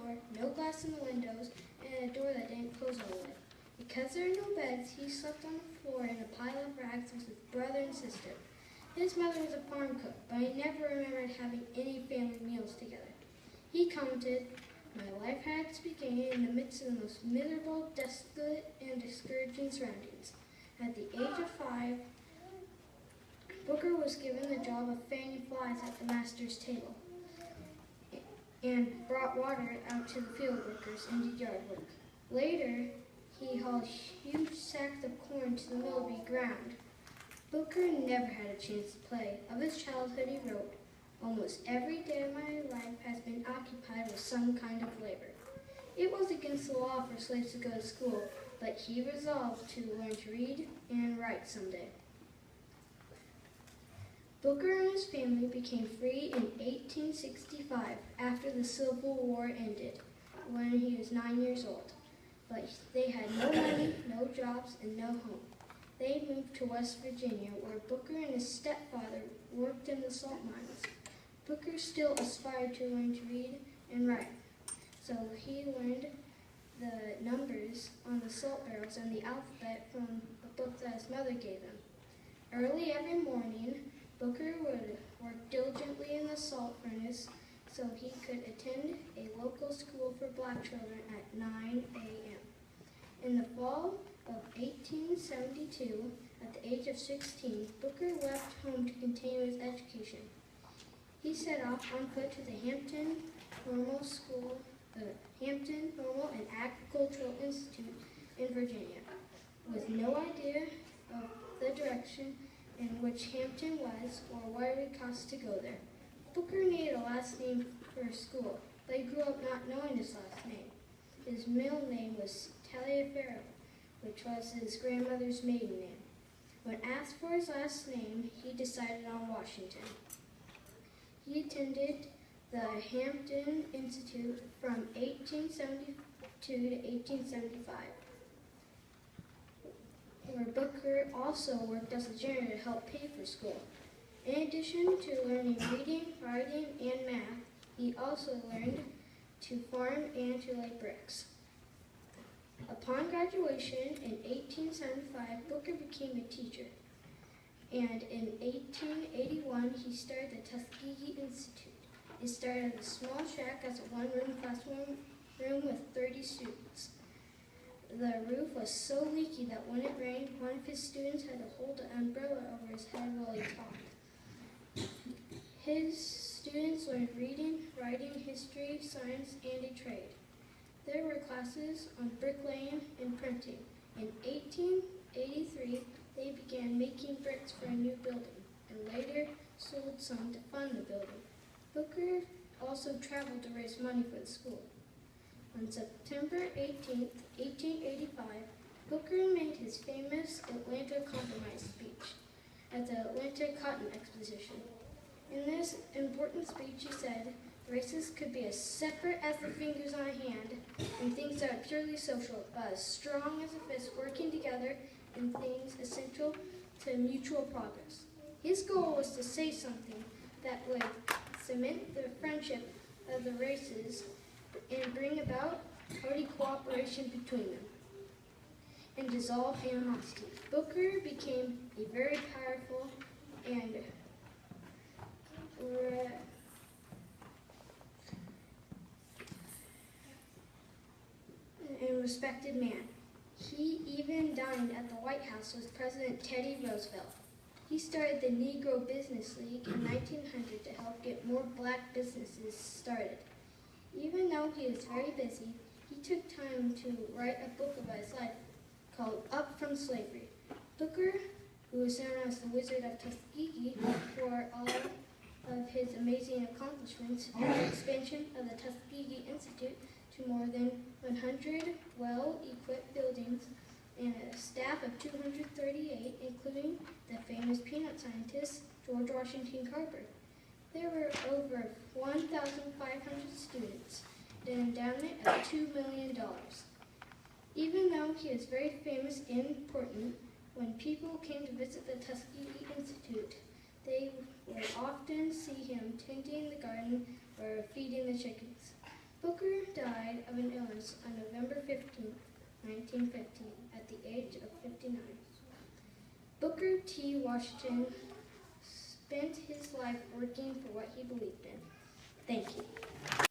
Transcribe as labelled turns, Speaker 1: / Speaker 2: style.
Speaker 1: floor, no glass in the windows, and a door that didn't close all the way. Because there were no beds, he slept on the floor in a pile of rags with his brother and sister. His mother was a farm cook, but he never remembered having any family meals together. He commented, "My life had its beginning in the midst of the most miserable, desolate, and discouraging surroundings. At the age of 5, Booker was given the job of fanning flies at the master's table and brought water out to the field workers and did yard work. Later, he hauled huge sacks of corn to the mill to be ground. Booker never had a chance to play. Of his childhood, he wrote, "Almost every day of my life has been occupied with some kind of labor." It was against the law for slaves to go to school, but he resolved to learn to read and write someday. Booker and his family became free in 1865 after the Civil War ended, when he was 9 years old. But they had no money, no jobs, and no home. They moved to West Virginia, where Booker and his stepfather worked in the salt mines. Booker still aspired to learn to read and write, so he learned the numbers on the salt barrels and the alphabet from a book that his mother gave him. Early every morning, Booker would work diligently in the salt furnace so he could attend a local school for black children at 9 a.m. In the fall of 1872, at the age of 16, Booker left home to continue his education. He set off on foot to the Hampton Normal and Agricultural Institute in Virginia, with no idea of the direction in which Hampton was or what it would cost to go there. Booker needed a last name for school, but he grew up not knowing his last name. His middle name was Taliaferro, which was his grandmother's maiden name. When asked for his last name, he decided on Washington. He attended the Hampton Institute from 1872 to 1875, where Booker also worked as a janitor to help pay for school. In addition to learning reading, writing, and math, he also learned to farm and to lay bricks. Upon graduation in 1875, Booker became a teacher, and in 1881 he started the Tuskegee Institute. It started as a small shack as a one-room classroom with 30 students. The roof was so leaky that when it rained, one of his students had to hold an umbrella over his head while he taught. His students learned reading, writing, history, science, and a trade. There were classes on bricklaying and printing. In 1883, they began making bricks for a new building, and later sold some to fund the building. Booker also traveled to raise money for the school. On September 18, 1885, Booker made his famous Atlanta Compromise speech at the Atlanta Cotton Exposition. In this important speech, he said, "Races could be as separate as the fingers on a hand in things that are purely social, but as strong as a fist working together in things essential to mutual progress." His goal was to say something that would cement the friendship of the races and bring about hearty cooperation between them and dissolve animosity. Booker became a very powerful and respected man. He even dined at the White House with President Teddy Roosevelt. He started the Negro Business League in 1900 to help get more black businesses started. Even though he was very busy, he took time to write a book about his life called Up from Slavery. Booker, who was known as the Wizard of Tuskegee for all of his amazing accomplishments and the expansion of the Tuskegee Institute to more than 100 well-equipped buildings and a staff of 238, including the famous peanut scientist George Washington Carver. There were over 1,500 students, an endowment of $2 million. Even though he was very famous and important, when people came to visit the Tuskegee Institute, they would often see him tending the garden or feeding the chickens. Booker died of an illness on November 15, 1915, at the age of 59. Booker T. Washington spent his life working for what he believed in. Thank you.